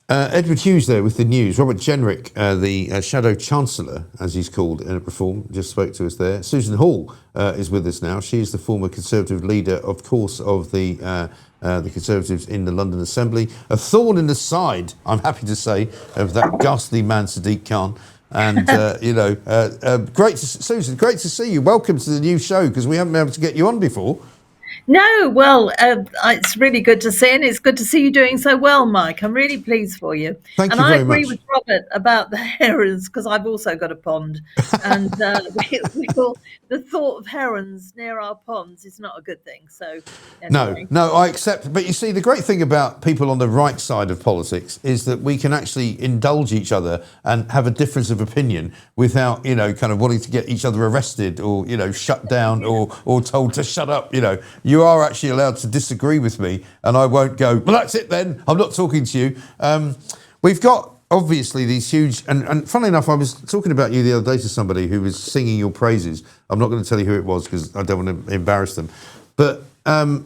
Edward Hughes there with the news. Robert Jenrick, the Shadow Chancellor, as he's called in Reform, just spoke to us there. Susan Hall is with us now. She's the former Conservative leader, of course, of the Conservatives in the London Assembly. A thorn in the side, I'm happy to say, of that ghastly man, Sadiq Khan. And, Susan, great to see you. Welcome to the new show, because we haven't been able to get you on before. No, well, it's really good to see, and it's good to see you doing so well, Mike. I'm really pleased for you. Thank you very much. And I agree with Robert about the herons, because I've also got a pond, and the thought of herons near our ponds is not a good thing. So anyway. No, I accept. But you see, the great thing about people on the right side of politics is that we can actually indulge each other and have a difference of opinion without, kind of wanting to get each other arrested or, shut down or told to shut up. You are actually allowed to disagree with me, and I won't go, well, that's it then, I'm not talking to you. We've got, obviously, these huge, and funnily enough, I was talking about you the other day to somebody who was singing your praises. I'm not going to tell you who it was because I don't want to embarrass them. But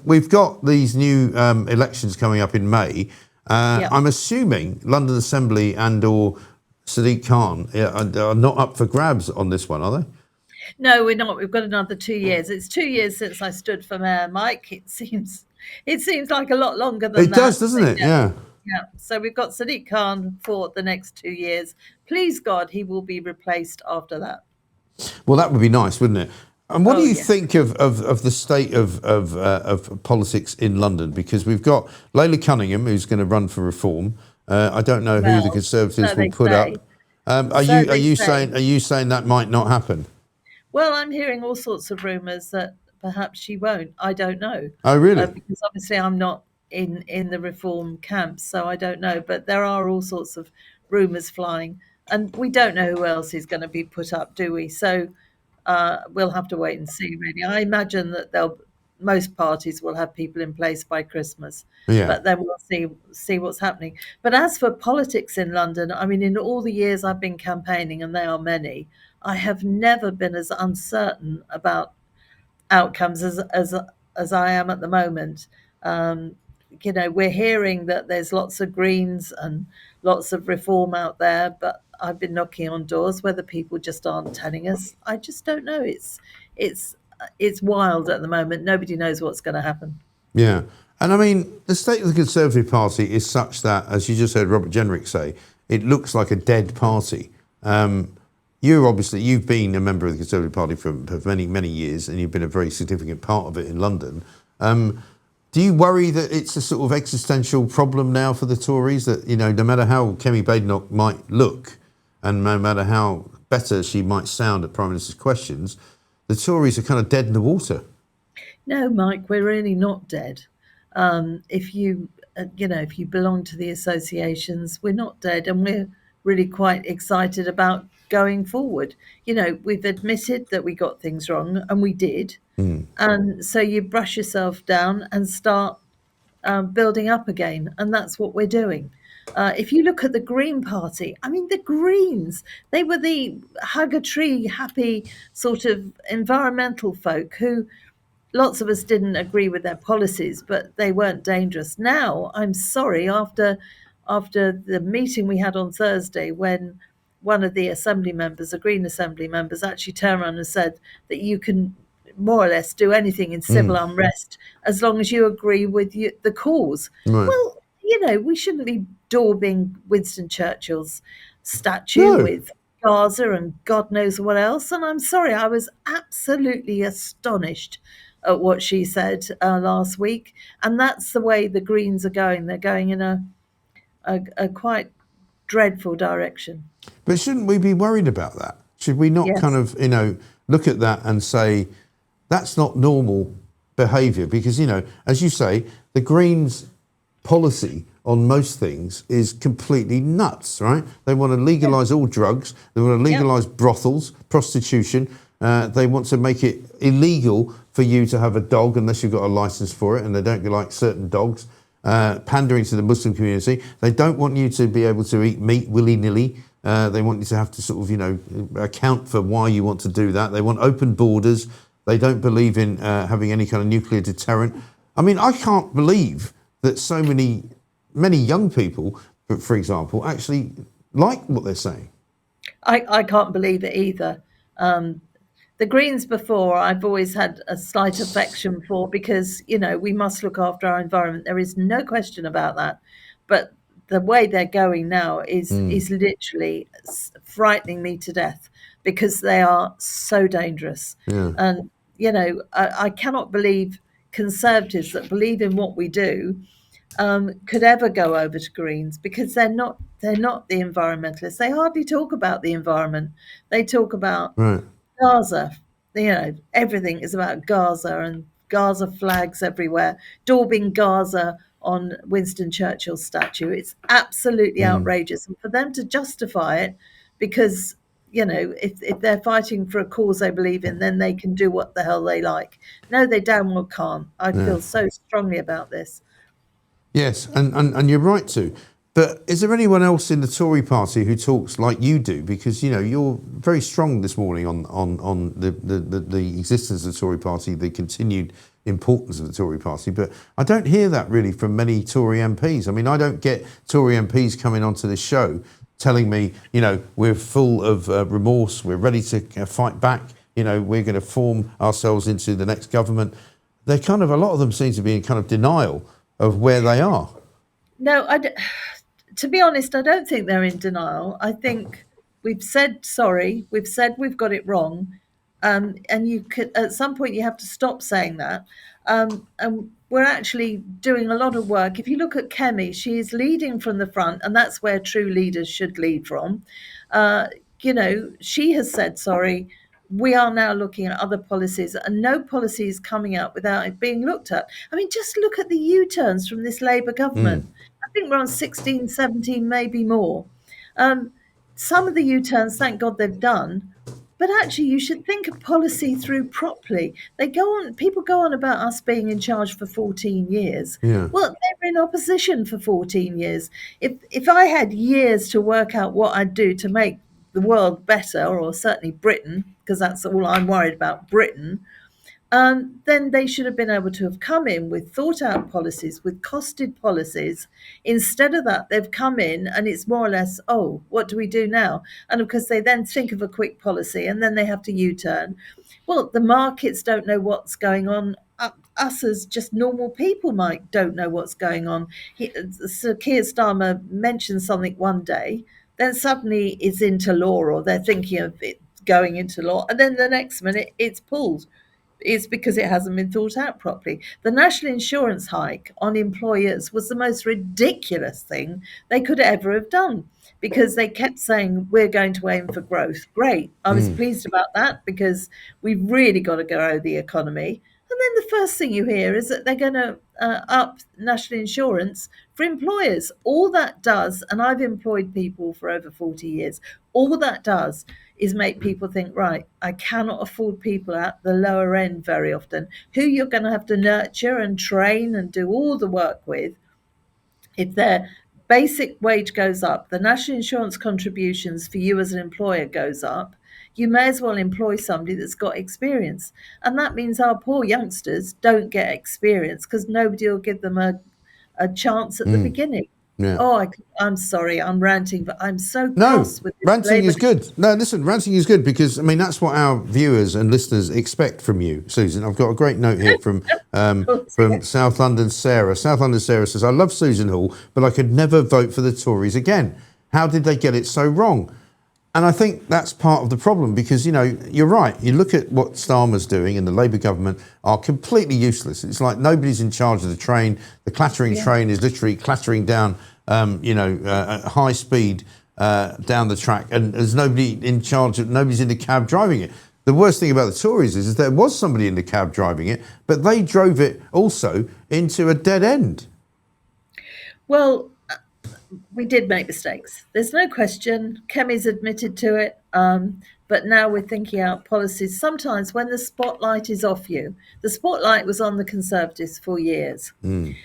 we've got these new elections coming up in May. I'm assuming London Assembly and or Sadiq Khan are not up for grabs on this one, are they? No, we're not. We've got another 2 years. It's 2 years since I stood for mayor, Mike. It seems like a lot longer than that. It does, doesn't it? Yeah. Yeah. So we've got Sadiq Khan for the next 2 years. Please God, he will be replaced after that. Well, that would be nice, wouldn't it? And what do you think of the state of politics in London? Because we've got Layla Cunningham, who's going to run for Reform. I don't know who the Conservatives will put up. Are you saying that might not happen? Well, I'm hearing all sorts of rumours that perhaps she won't. I don't know. Oh, really? Because obviously I'm not in the Reform camp, so I don't know. But there are all sorts of rumours flying, and we don't know who else is going to be put up, do we? So we'll have to wait and see, really. I imagine that most parties will have people in place by Christmas, but then we'll see what's happening. But as for politics in London, I mean, in all the years I've been campaigning, and they are many, I have never been as uncertain about outcomes as I am at the moment. We're hearing that there's lots of Greens and lots of Reform out there, but I've been knocking on doors whether people just aren't telling us. I just don't know. It's wild at the moment. Nobody knows what's going to happen. Yeah. And I mean, the state of the Conservative Party is such that, as you just heard Robert Jenrick say, it looks like a dead party. You've been a member of the Conservative Party for many, many years, and you've been a very significant part of it in London. Do you worry that it's a sort of existential problem now for the Tories, that, no matter how Kemi Badenoch might look, and no matter how better she might sound at Prime Minister's questions, the Tories are kind of dead in the water? No, Mike, we're really not dead. If you belong to the associations, we're not dead, and we're really quite excited about going forward. We've admitted that we got things wrong, and we did. And so you brush yourself down and start building up again. And that's what we're doing. If you look at the Green Party, I mean, the Greens, they were the hug-a-tree, happy sort of environmental folk who lots of us didn't agree with their policies, but they weren't dangerous. Now, I'm sorry, after the meeting we had on Thursday, when one of the assembly members, the Green assembly members, actually turned around and said that you can more or less do anything in civil unrest as long as you agree with the cause. Right. Well, we shouldn't be daubing Winston Churchill's statue with Gaza and God knows what else. And I'm sorry, I was absolutely astonished at what she said last week. And that's the way the Greens are going. They're going in a quite dreadful direction. But shouldn't we be worried about that? Should we not kind of, look at that and say, that's not normal behaviour? Because, as you say, the Greens' policy on most things is completely nuts, right? They want to legalise all drugs. They want to legalise brothels, prostitution. They want to make it illegal for you to have a dog unless you've got a licence for it, and they don't like certain dogs. Pandering to the Muslim community. They don't want you to be able to eat meat willy-nilly. They want you to have to sort of, account for why you want to do that. They want open borders. They don't believe in having any kind of nuclear deterrent. I mean, I can't believe that so many young people for example, actually like what they're saying. I can't believe it either. Um, the Greens before, I've always had a slight affection for because, we must look after our environment. There is no question about that. But the way they're going now is literally frightening me to death because they are so dangerous. Yeah. And, I cannot believe Conservatives that believe in what we do could ever go over to Greens because they're not the environmentalists. They hardly talk about the environment. They talk about Right. Gaza. Everything is about Gaza and Gaza flags everywhere, daubing Gaza on Winston Churchill's statue. It's absolutely outrageous. And for them to justify it because, if they're fighting for a cause they believe in, then they can do what the hell they like. No, they damn well can't. I Yeah. feel so strongly about this. Yes, and you're right to. But is there anyone else in the Tory party who talks like you do? Because you're very strong this morning on the existence of the Tory party, the continued importance of the Tory party. But I don't hear that really from many Tory MPs. I mean, I don't get Tory MPs coming onto this show telling me, we're full of remorse, we're ready to fight back, we're going to form ourselves into the next government. They're kind of, a lot of them seem to be in kind of denial of where they are. No, to be honest, I don't think they're in denial. I think we've said sorry. We've said we've got it wrong. And you could, at some point, you have to stop saying that. And we're actually doing a lot of work. If you look at Kemi, she is leading from the front, and that's where true leaders should lead from. She has said sorry. We are now looking at other policies, and no policy is coming out without it being looked at. I mean, just look at the U-turns from this Labour government. I think we're on 16, 17, maybe more. Some of the U-turns, thank God they've done, but actually you should think a policy through properly. People go on about us being in charge for 14 years. Yeah. Well, they were in opposition for 14 years. If I had years to work out what I'd do to make the world better, or certainly Britain, because that's all I'm worried about, Britain, then they should have been able to have come in with thought out policies, with costed policies. Instead of that, they've come in and it's more or less, oh, what do we do now? And of course, they then think of a quick policy and then they have to U-turn. Well, the markets don't know what's going on. Us as just normal people don't know what's going on. Sir Keir Starmer mentioned something one day, then suddenly it's into law, or they're thinking of it going into law, and then the next minute it's pulled. It's because it hasn't been thought out properly. The national insurance hike on employers was the most ridiculous thing they could ever have done because they kept saying, we're going to aim for growth. Great. I was pleased about that because we've really got to grow the economy. And then the first thing you hear is that they're going to up national insurance for employers. All that does, and I've employed people for over 40 years, all that does is make people think, right, I cannot afford people at the lower end very often, who you're going to have to nurture and train and do all the work with. If their basic wage goes up, the national insurance contributions for you as an employer goes up, you may as well employ somebody that's got experience. And that means our poor youngsters don't get experience because nobody will give them a chance at the beginning. Yeah. Oh, I'm sorry, I'm ranting, but I'm so No, cross with this ranting Labour. is good. No, listen, ranting is good because, I mean, that's what our viewers and listeners expect from you, Susan. I've got a great note here from South London Sarah. South London Sarah says, I love Susan Hall, but I could never vote for the Tories again. How did they get it so wrong? And I think that's part of the problem because, you're right. You look at what Starmer's doing and the Labour government are completely useless. It's like nobody's in charge of the train. The clattering train is literally clattering down, at high speed down the track. And there's nobody in charge, nobody's in the cab driving it. The worst thing about the Tories is there was somebody in the cab driving it, but they drove it also into a dead end. Well, we did make mistakes. There's no question. Kemi's admitted to it. But now we're thinking out policies. Sometimes when the spotlight is off you, the spotlight was on the Conservatives for years. And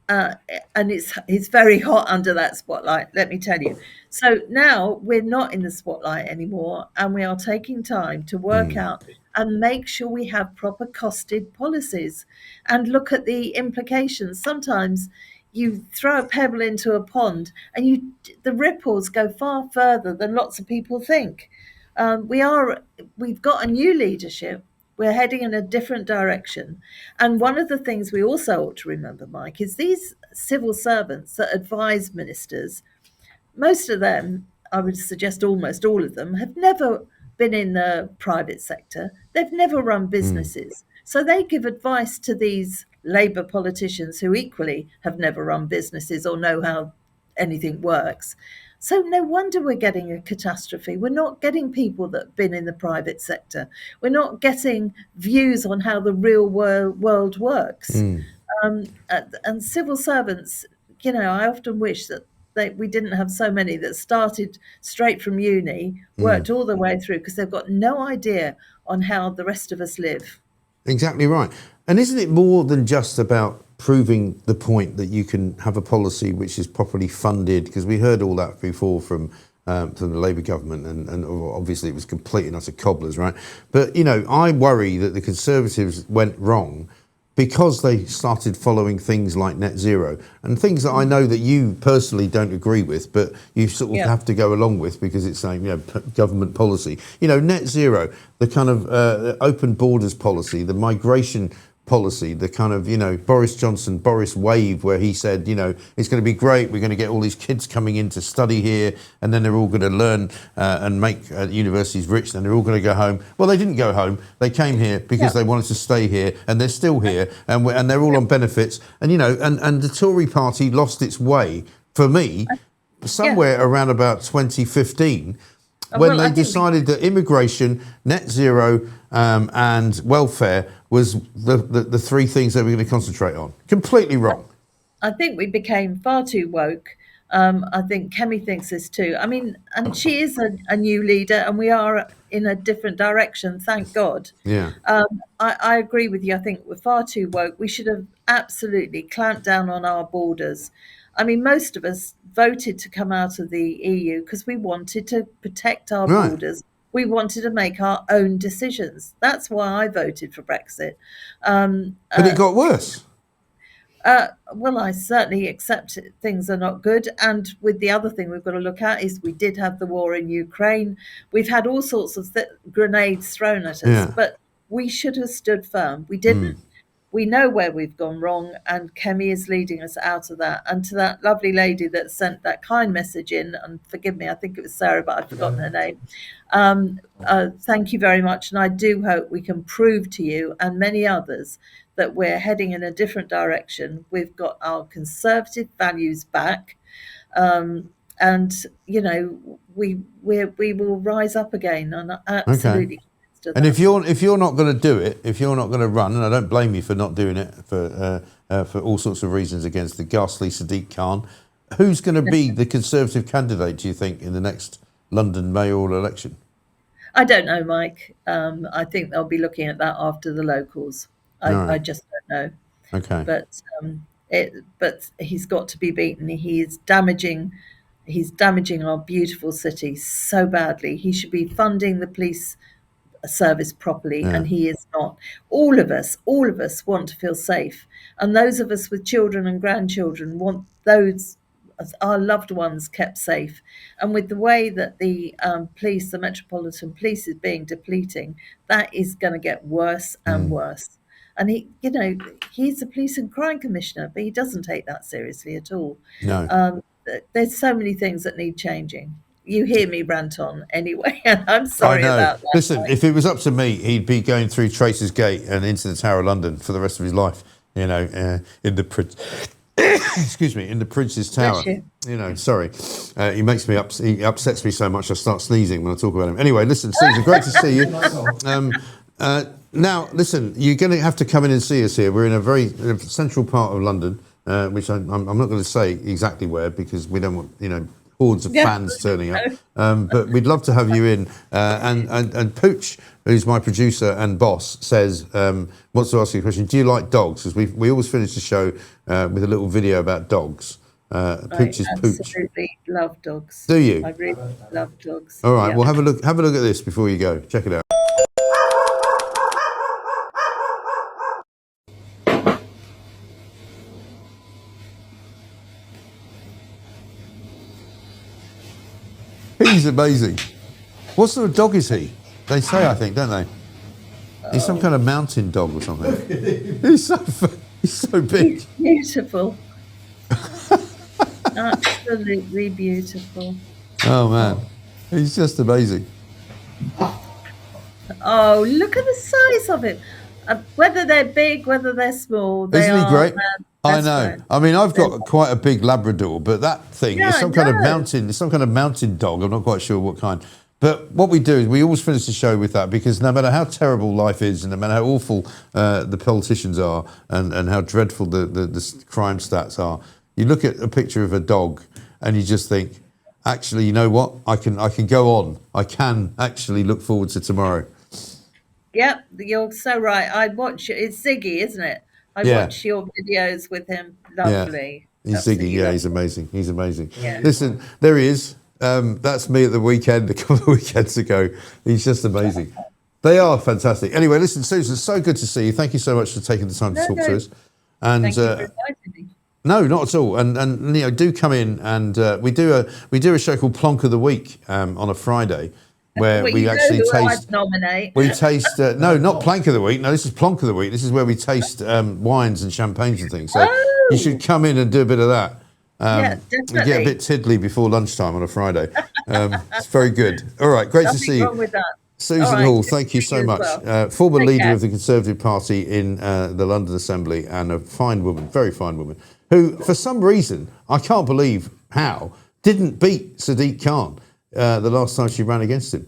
it's very hot under that spotlight, let me tell you. So now we're not in the spotlight anymore, and we are taking time to work out and make sure we have proper costed policies and look at the implications. Sometimes you throw a pebble into a pond, and the ripples go far further than lots of people think. We've got a new leadership. We're heading in a different direction. And one of the things we also ought to remember, Mike, is these civil servants that advise ministers, most of them, I would suggest almost all of them, have never been in the private sector. They've never run businesses. So they give advice to these Labour politicians who equally have never run businesses or know how anything works. So no wonder we're getting a catastrophe. We're not getting people that have been in the private sector. We're not getting views on how the real world works. And civil servants, I often wish that we didn't have so many that started straight from uni, worked all the way through, because they've got no idea on how the rest of us live. Exactly right. And isn't it more than just about proving the point that you can have a policy which is properly funded? Because we heard all that before from the Labour government, and obviously it was complete and utter cobblers, right? But, I worry that the Conservatives went wrong because they started following things like net zero and things that I know that you personally don't agree with, but you sort of have to go along with because it's saying, government policy. Net zero, the kind of open borders policy, the migration policy, the kind of, Boris wave where he said, it's going to be great. We're going to get all these kids coming in to study here and then they're all going to learn and make universities rich and they're all going to go home. Well, they didn't go home. They came here because they wanted to stay here and they're still here and they're all on benefits. And, and the Tory party lost its way for me somewhere around about 2015 when they decided that immigration, net zero and welfare was the three things they were going to concentrate on. Completely wrong. I think we became far too woke. I think Kemi thinks this too. I mean, and she is a new leader and we are in a different direction, thank God. Yeah. I agree with you. I think we're far too woke. We should have absolutely clamped down on our borders. I mean, most of us voted to come out of the EU because we wanted to protect our borders. We wanted to make our own decisions. That's why I voted for Brexit. But it got worse. Well, I certainly accept things are not good. And with the other thing we've got to look at is we did have the war in Ukraine. We've had all sorts of grenades thrown at us, but we should have stood firm. We didn't. We know where we've gone wrong, and Kemi is leading us out of that. And to that lovely lady that sent that kind message in, and forgive me, I think it was Sarah, but I've forgotten her name. Thank you very much. And I do hope we can prove to you and many others that we're heading in a different direction. We've got our conservative values back. And, we will rise up again. And absolutely. Okay. And if you're not going to do it, if you're not going to run, and I don't blame you for not doing it for all sorts of reasons against the ghastly Sadiq Khan, who's going to be the Conservative candidate, do you think, in the next London mayoral election? I don't know, Mike. I think they'll be looking at that after the locals. I just don't know. Okay. But he's got to be beaten. He's damaging our beautiful city so badly. He should be funding the police service properly, and he is not. All of us want to feel safe, and those of us with children and grandchildren want our loved ones kept safe. And with the way that the police, the Metropolitan Police, is being depleting, that is going to get worse and worse. And he's a police and crime commissioner, but he doesn't take that seriously at all. No. There's so many things that need changing. You hear me rant on anyway, and I'm sorry about that. Listen, if it was up to me, he'd be going through Traitors Gate and into the Tower of London for the rest of his life. In the in the Prince's Tower. Sorry, he makes me he upsets me so much I start sneezing when I talk about him. Anyway, listen, Susan, great to see you. Now, listen, you're going to have to come in and see us here. We're in a very central part of London, which I'm not going to say exactly where because we don't want hordes of fans turning up. But we'd love to have you in. And Pooch, who's my producer and boss, says, wants to ask you a question. Do you like dogs? Because we always finish the show with a little video about dogs. Pooch is Pooch. I absolutely love dogs. Do you? I really love dogs. All right, well, have a look at this before you go. Check it out. He's amazing. What sort of dog is he? They say, I think, don't they? He's some kind of mountain dog or something. He's so big. Beautiful. Absolutely beautiful. Oh man, he's just amazing. Oh, look at the size of him. Whether they're big, whether they're small, they Isn't he are. great? I Best know. friends. I mean, I've got quite a big Labrador, but that thing Yeah, is I some kind of know. mountain. It's some kind of mountain dog. I'm not quite sure what kind. But what we do is we always finish the show with that, because no matter how terrible life is, and no matter how awful the politicians are, and how dreadful the crime stats are, you look at a picture of a dog and you just think, actually, you know what? I can go on. I can actually look forward to tomorrow. Yep, you're so right. I watch it's Ziggy, isn't it? I Yeah. watch your videos with him. Yeah. Lovely. He's Absolutely Ziggy, yeah, lovely. he's amazing. He's amazing. Yeah. Listen, there he is. That's me at the weekend, a couple of weekends ago. He's just amazing. They are fantastic. Anyway, listen, Susan, so good to see you. Thank you so much for taking the time to talk to us. And Thank you for inviting me. no, not at all. And you know, do come in, and we do a show called Plonk of the Week on a Friday, where Well, we you know actually who taste. I'd nominate. We taste no, not Plank of the Week. No, this is Plonk of the Week. This is where we taste wines and champagnes and things. So you should come in and do a bit of that. Yeah, We definitely. get a bit tiddly before lunchtime on a Friday. It's very good. All right, great to Nothing see you. wrong with that. Susan All right, Hall, good thank to you see so you as much. well. Former Take leader care. of the Conservative Party in the London Assembly, and a fine woman, very fine woman, who, for some reason, I can't believe how, didn't beat Sadiq Khan the last time she ran against him.